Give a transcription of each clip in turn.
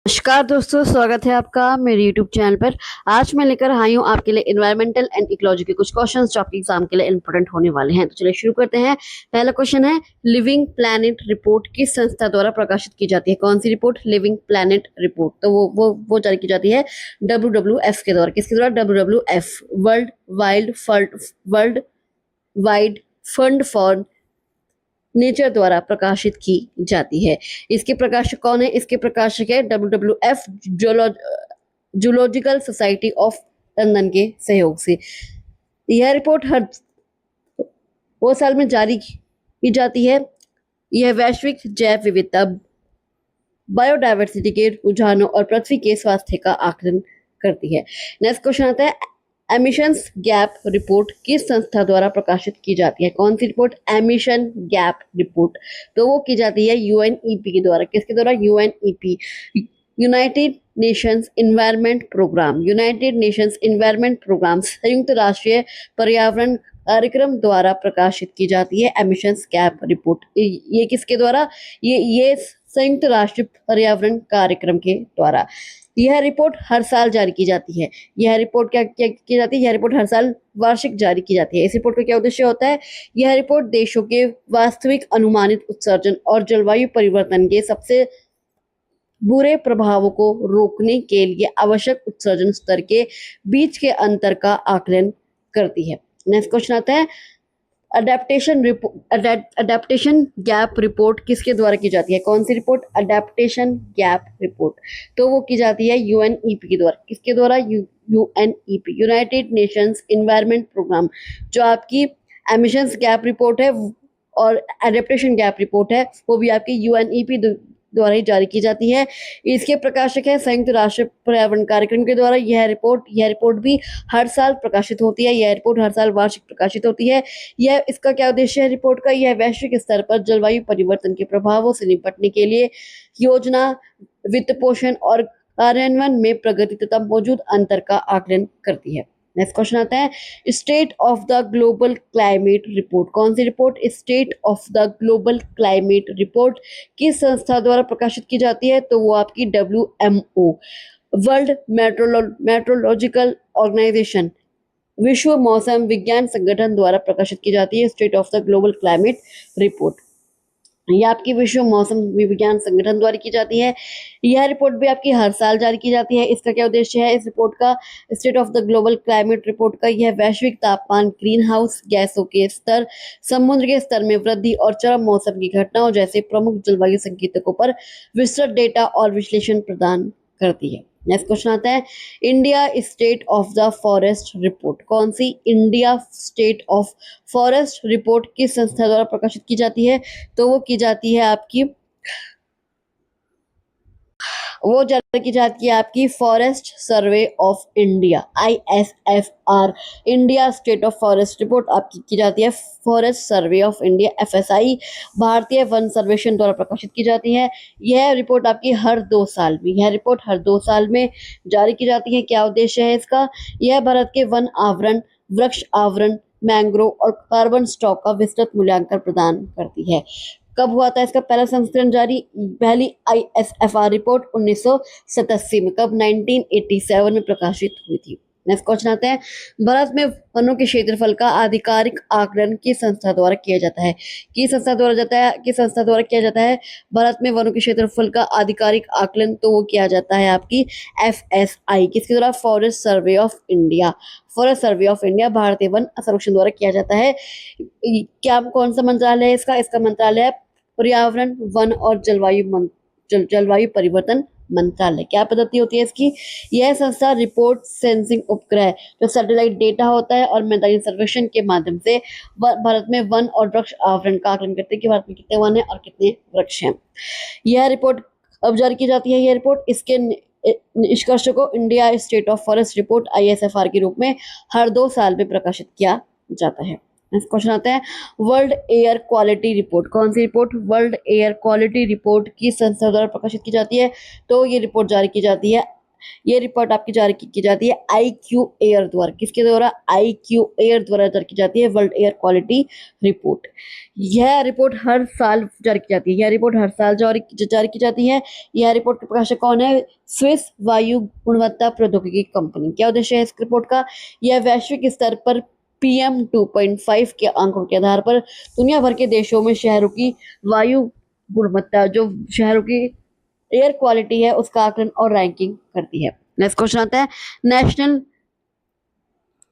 नमस्कार दोस्तों, स्वागत है आपका मेरे YouTube चैनल पर। आज मैं लेकर आई हूँ आपके लिए इन्वायरमेंटल एंड इकोलॉजी के कुछ क्वेश्चंस जो आपके एग्जाम के लिए इंपॉर्टेंट होने वाले हैं। तो चलिए शुरू करते हैं। पहला क्वेश्चन है, लिविंग प्लैनेट रिपोर्ट किस संस्था द्वारा प्रकाशित की जाती है? कौन सी रिपोर्ट? Living planet report. तो वो जारी की जाती है WWF के द्वारा। किसके द्वारा? WWF, world wide fund for nature द्वारा प्रकाशित की जाती है। इसके प्रकाशक कौन है? इसके प्रकाशक है WWF zoological society of London के सहयोग से। यह रिपोर्ट हर वो साल में जारी की जाती है। यह वैश्विक जैव विविधता, बायोडायवर्सिटी के रुझानों और पृथ्वी के स्वास्थ्य का आकलन करती है। नेक्स्ट क्वेश्चन आता है, एमिशंस गैप रिपोर्ट किस संस्था द्वारा प्रकाशित की जाती है? कौन सी रिपोर्ट? Emission gap report. तो वो की जाती है UNEP के द्वारा। किसके द्वारा? UNEP, United Nations Environment Programme. United Nations Environment Programme संयुक्त राष्ट्रीय पर्यावरण कार्यक्रम द्वारा प्रकाशित की जाती है एमिशंस गैप रिपोर्ट। ये किसके द्वारा? ये संयुक्त राष्ट्रीय पर्यावरण कार्यक्रम के द्वारा। यह रिपोर्ट हर साल जारी की जाती है। यह रिपोर्ट क्या की जाती है? यह रिपोर्ट हर साल वार्षिक जारी की जाती है। इस रिपोर्ट का क्या उद्देश्य होता है? यह रिपोर्ट देशों के वास्तविक अनुमानित उत्सर्जन और जलवायु परिवर्तन के सबसे बुरे प्रभावों को रोकने के लिए आवश्यक उत्सर्जन स्तर के बीच के अंतर का आकलन करती है। नेक्स्ट क्वेश्चन आता है, अडेप्टेशन गैप रिपोर्ट किसके द्वारा की जाती है? कौन सी रिपोर्ट? Adaptation gap report. तो वो की जाती है UNEP के द्वारा। किसके द्वारा? UNEP, United Nations Environment Programme. जो आपकी एमिशंस गैप रिपोर्ट है और एडेप्टेशन गैप रिपोर्ट है, वो भी आपकी UNEP द्वारा ही जारी की जाती है। इसके प्रकाशक है संयुक्त राष्ट्र पर्यावरण कार्यक्रम के द्वारा। यह रिपोर्ट भी हर साल प्रकाशित होती है। यह रिपोर्ट हर साल वार्षिक प्रकाशित होती है। यह इसका क्या उद्देश्य है रिपोर्ट का? यह वैश्विक स्तर पर जलवायु परिवर्तन के प्रभावों से निपटने के लिए योजना, वित्त पोषण और कार्यान्वयन में प्रगति तथा मौजूद अंतर का आकलन करती है। नेक्स्ट क्वेश्चन आता है, state of the global climate report. कौन सी report? State of the global climate report किस संस्था द्वारा प्रकाशित की जाती है? तो वो आपकी WMO, वर्ल्ड मेट्रोलॉजिकल ऑर्गेनाइजेशन, विश्व मौसम विज्ञान संगठन द्वारा प्रकाशित की जाती है state of the global climate report. यह आपकी विश्व मौसम विज्ञान संगठन द्वारा की जाती है। यह रिपोर्ट भी आपकी हर साल जारी की जाती है। इसका क्या उद्देश्य है इस रिपोर्ट का? State of the global climate report का यह वैश्विक तापमान, ग्रीन हाउस गैसों के स्तर, समुद्र के स्तर में वृद्धि और चरम मौसम की घटनाओं जैसे प्रमुख जलवायु संकेतकों पर विस्तृत डेटा और विश्लेषण प्रदान करती है। नेक्स्ट क्वेश्चन आता है, India state of the forest report. कौन सी? India state of forest report किस संस्था द्वारा प्रकाशित की जाती है? तो वो की जाती है आपकी forest survey of India, ISFR। India state of forest report आपकी की जाती है forest survey of India, FSI, भारतीय वन सर्वेक्षण द्वारा प्रकाशित की जाती है। यह रिपोर्ट आपकी हर 2 साल में जारी की जाती है। क्या उद्देश्य है इसका? यह भारत के वन आवरण, वृक्ष आवरण, मैंग्रोव और कार्बन स्टॉक का विस्तृत मूल्यांकन प्रदान करती है। कब हुआ था इसका पहला संस्करण जारी? पहली ISFR रिपोर्ट 1987 में। कब? 1987 में प्रकाशित हुई थी। नेक्स्ट क्वेश्चन आता है, भारत में वनों के क्षेत्रफल का आधिकारिक आकलन किस संस्था द्वारा किया जाता है? किस संस्था द्वारा किया जाता है भारत में वनों के क्षेत्रफल का आधिकारिक आकलन? तो वो किया जाता है आपकी FSI। किसके द्वारा? Forest survey of India. भारतीय वन सर्वेक्षण द्वारा किया जाता है। कौन सा मंत्रालय है इसका? इसका मंत्रालय है पर्यावरण, वन और जलवायु परिवर्तन मंत्रालय। क्या पद्धति होती है इसकी? यह संस्था रिपोर्ट सेंसिंग उपग्रह, जो सैटेलाइट डेटा होता है, और मैदानी सर्वेक्षण के माध्यम से भारत में वन और वृक्ष आवरण का आकलन करते हैं कि भारत में कितने वन है और कितने वृक्ष हैं। यह रिपोर्ट अब जारी की जाती है। यह रिपोर्ट इसके निष्कर्षों को India state of forest report, ISFR के रूप में हर 2 साल में प्रकाशित किया जाता है। नेक्स्ट क्वेश्चन आता है, वर्ल्ड एयर क्वालिटी रिपोर्ट। कौन सी report? World air quality report किस संस्था द्वारा प्रकाशित की जाती है? तो ये रिपोर्ट जारी की जाती है ये रिपोर्ट आपकी जारी की जाती है IQ एयर द्वारा। किसके द्वारा? IQ एयर द्वारा जारी की जाती है वर्ल्ड एयर क्वालिटी रिपोर्ट। यह रिपोर्ट हर साल जारी की जाती है। यह रिपोर्ट हर साल जारी की जाती है। यह रिपोर्ट के प्रकाशक कौन है? स्विस वायु गुणवत्ता प्रौद्योगिकी कंपनी। क्या उद्देश्य है इस रिपोर्ट का? यह वैश्विक स्तर पर PM 2.5 के आंकड़ों के आधार पर दुनिया भर के देशों में शहरों की वायु गुणवत्ता, जो शहरों की एयर क्वालिटी है, उसका आकलन और रैंकिंग करती है। नेक्स्ट क्वेश्चन आता है नेशनल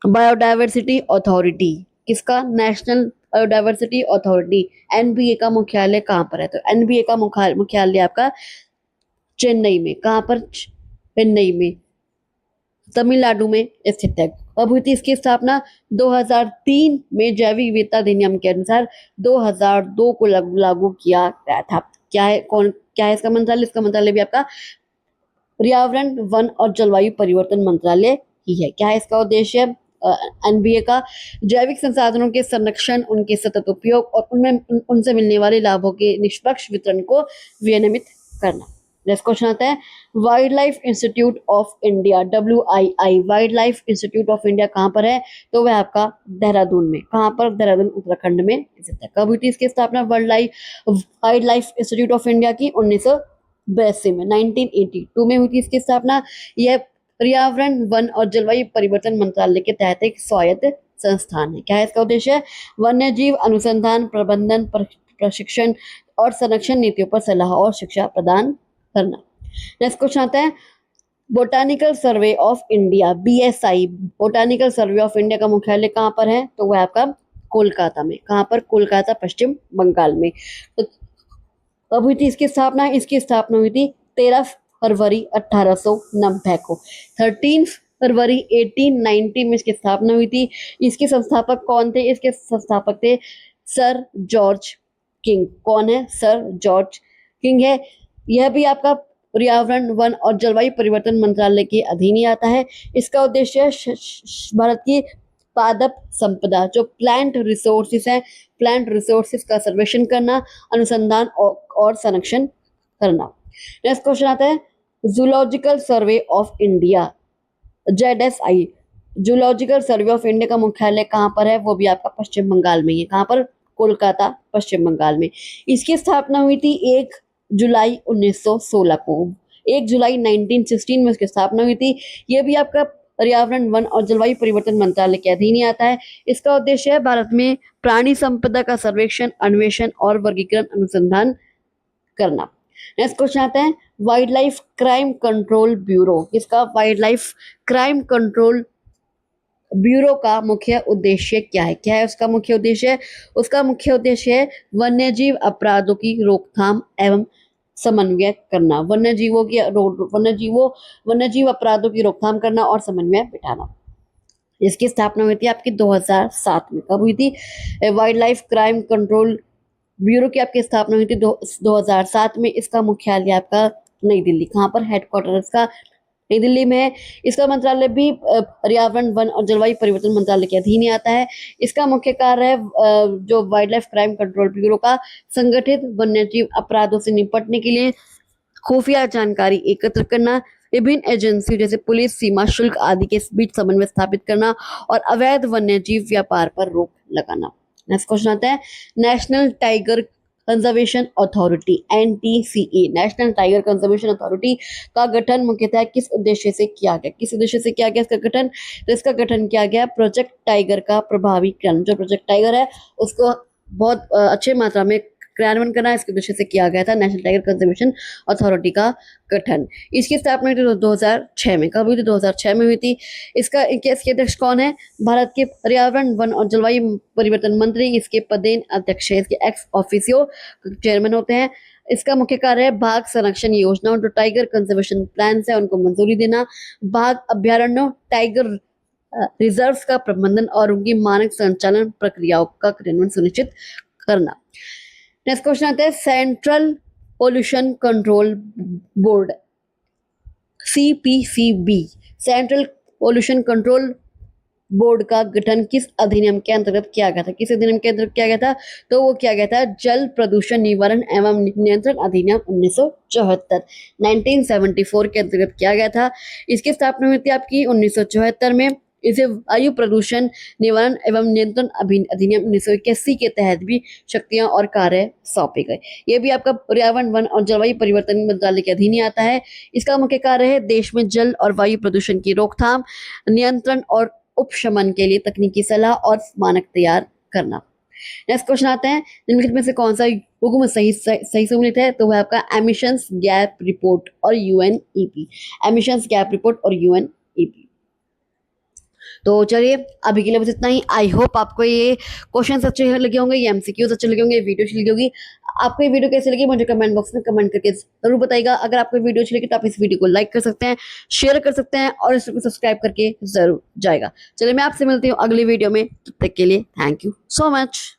बायोडायवर्सिटी अथॉरिटी। किसका? नेशनल बायोडायवर्सिटी अथॉरिटी, NBA का मुख्यालय कहाँ पर है? तो NBA का मुख्यालय आपका चेन्नई में। कहाँ पर? चेन्नई में, तमिलनाडु में स्थित है। कब हुई थी इसकी स्थापना? 2003 में जैविक विविधता अधिनियम के अनुसार 2002 को लागू किया गया था। क्या है इसका मंत्रालय? इसका मंत्रालय भी आपका पर्यावरण, वन और जलवायु परिवर्तन मंत्रालय ही है। क्या है इसका उद्देश्य? NBA का जैविक संसाधनों के संरक्षण, उनके सतत उपयोग और उनसे मिलने वाले लाभों के निष्पक्ष वितरण को विनियमित करना। नेक्स्ट क्वेश्चन आता है wild life institute of India, WII। Wild life institute of India कहाँ पर है? तो वह आपका देहरादून में। कहाँ पर? देहरादून उत्तराखंड में स्थित है। कब हुई थी इसकी स्थापना wild life institute of India की? 1982 में, 1982 में हुई थी इसकी स्थापना। यह पर्यावरण, वन और जलवायु परिवर्तन मंत्रालय के तहत एक स्वायत्त संस्थान है। क्या है इसका उद्देश्य? वन्य जीव अनुसंधान, प्रबंधन, प्रशिक्षण और संरक्षण नीतियों पर सलाह और शिक्षा प्रदान करना। नेक्स्ट क्वेश्चन आता है botanical survey of India, BSI। Botanical survey of India का मुख्यालय कहाँ पर है? तो वह आपका कोलकाता में। कहाँ पर? कोलकाता, पश्चिम बंगाल में। तो कब हुई थी इसकी स्थापना? इसकी स्थापना हुई थी 13 फरवरी 1890 को। 13 फरवरी 1890 में इसकी स्थापना हुई थी। इसके संस्थापक कौन थे? इसके संस्थापक थे सर जॉर्ज किंग। कौन है? सर जॉर्ज किंग है। यह भी आपका पर्यावरण, वन और जलवायु परिवर्तन मंत्रालय के अधीन ही आता है। इसका उद्देश्य भारत की पादप संपदा, जो प्लांट रिसोर्सेस है, प्लांट रिसोर्सेस का सर्वेक्षण करना, अनुसंधान और संरक्षण करना। नेक्स्ट क्वेश्चन आता है zoological survey of India, ZSI। Zoological survey of India का मुख्यालय कहाँ पर है? वो भी आपका पश्चिम बंगाल में ही है। कहाँ पर? कोलकाता, पश्चिम बंगाल में। इसकी स्थापना हुई थी 1 जुलाई 1916 को। 1 जुलाई 1916 में इसकी स्थापना हुई थी। यह भी आपका पर्यावरण, वन और जलवायु परिवर्तन मंत्रालय के अधीन ही आता है। इसका उद्देश्य है भारत में प्राणी संपदा का सर्वेक्षण, अन्वेषण और वर्गीकरण अनुसंधान करना। नेक्स्ट क्वेश्चन आता है wildlife crime control bureau. किसका? Wildlife crime control bureau का मुख्य उद्देश्य क्या है? क्या है उसका मुख्य उद्देश्य? उसका मुख्य उद्देश्य है वन्यजीव अपराधों की रोकथाम एवं समन्वय करना। वन्यजीव अपराधों की रोकथाम करना और समन्वय बिठाना। इसकी स्थापना हुई थी आपकी 2007 में। कब हुई थी? Wild life crime control bureau की आपकी स्थापना हुई थी 2007 में। इसका मुख्यालय आपका नई दिल्ली। कहाँ पर? हेडक्वार्टर इसका नई दिल्ली में है। इसका मंत्रालय भी पर्यावरण, वन और जलवायु परिवर्तन मंत्रालय के अधीन ही आता है। इसका मुख्य कार्य है जो wild life crime control bureau का संगठित वन्यजीव अपराधों से निपटने के लिए खुफिया जानकारी एकत्र करना, विभिन्न एजेंसी जैसे पुलिस, सीमा शुल्क आदि के बीच समन्वय स्थापित करना और अवैध वन्यजीव व्यापार पर रोक लगाना। नेक्स्ट क्वेश्चन आता है national tiger conservation authority, NTCA। National tiger conservation authority का गठन मुख्यतः किस उद्देश्य से किया गया? किस उद्देश्य से किया गया इसका गठन? तो इसका गठन किया गया प्रोजेक्ट टाइगर का प्रभावीकरण। जो प्रोजेक्ट टाइगर है उसको बहुत अच्छे मात्रा में क्रियान्वयन करना, इसके उद्देश्य से किया गया था नेशनल टाइगर कंजर्वेशन अथॉरिटी का गठन। इसकी स्थापना हुई थी 2006 में। कब हुई थी? 2006 में हुई थी। इसके अध्यक्ष कौन है? भारत के पर्यावरण, वन और जलवायु परिवर्तन मंत्री इसके पदेन अध्यक्ष है। इसके एक्स ऑफिसियो चेयरमैन होते हैं। इसका मुख्य कार्य है बाघ संरक्षण योजना, जो टाइगर कंजर्वेशन प्लान है उनको मंजूरी देना, बाघ अभ्यारण्यों, टाइगर रिजर्व्स का प्रबंधन और उनकी मानक संचालन प्रक्रियाओं का क्रियान्वयन सुनिश्चित करना। नेक्स्ट क्वेश्चन आता है central pollution control board, CPCB। Central pollution control board का गठन किस अधिनियम के अंतर्गत किया गया था? किस अधिनियम के अंतर्गत किया गया था? तो वो किया गया था जल प्रदूषण निवारण एवं नियंत्रण अधिनियम 1974, 1974 के अंतर्गत किया गया था। इसकी स्थापना हुई थी आपकी 1974 में। इसे वायु प्रदूषण निवारण एवं नियंत्रण अधिनियम 1981 के तहत भी शक्तियां और कार्य सौंपे गए। ये भी आपका पर्यावरण, वन और जलवायु परिवर्तन मंत्रालय के अधीन ही आता है। इसका मुख्य कार्य है देश में जल और वायु प्रदूषण की रोकथाम, नियंत्रण और उपशमन के लिए तकनीकी सलाह और मानक तैयार करना। नेक्स्ट क्वेश्चन आते हैं, निम्नलिखित में से कौन सा युग्म सही सम्मिलित है? तो वह आपका एमिशंस गैप रिपोर्ट और यूएनईपी। एमिशंस गैप रिपोर्ट और यूएनईपी। तो चलिए अभी के लिए बस इतना ही। आई होप आपको ये क्वेश्चन अच्छे लगे होंगे, ये एमसीक्यूज अच्छे लगे होंगे, वीडियो अच्छी लगी होगी। आपको ये वीडियो कैसी लगी मुझे कमेंट बॉक्स में कमेंट करके जरूर बताइएगा। अगर आपको वीडियो अच्छी लगी तो आप इस वीडियो को लाइक कर सकते हैं, शेयर कर सकते हैं और इसको सब्सक्राइब करके जरूर जाएगा। चलिए मैं आपसे मिलती हूँ अगली वीडियो में, तब तक के लिए थैंक यू सो मच।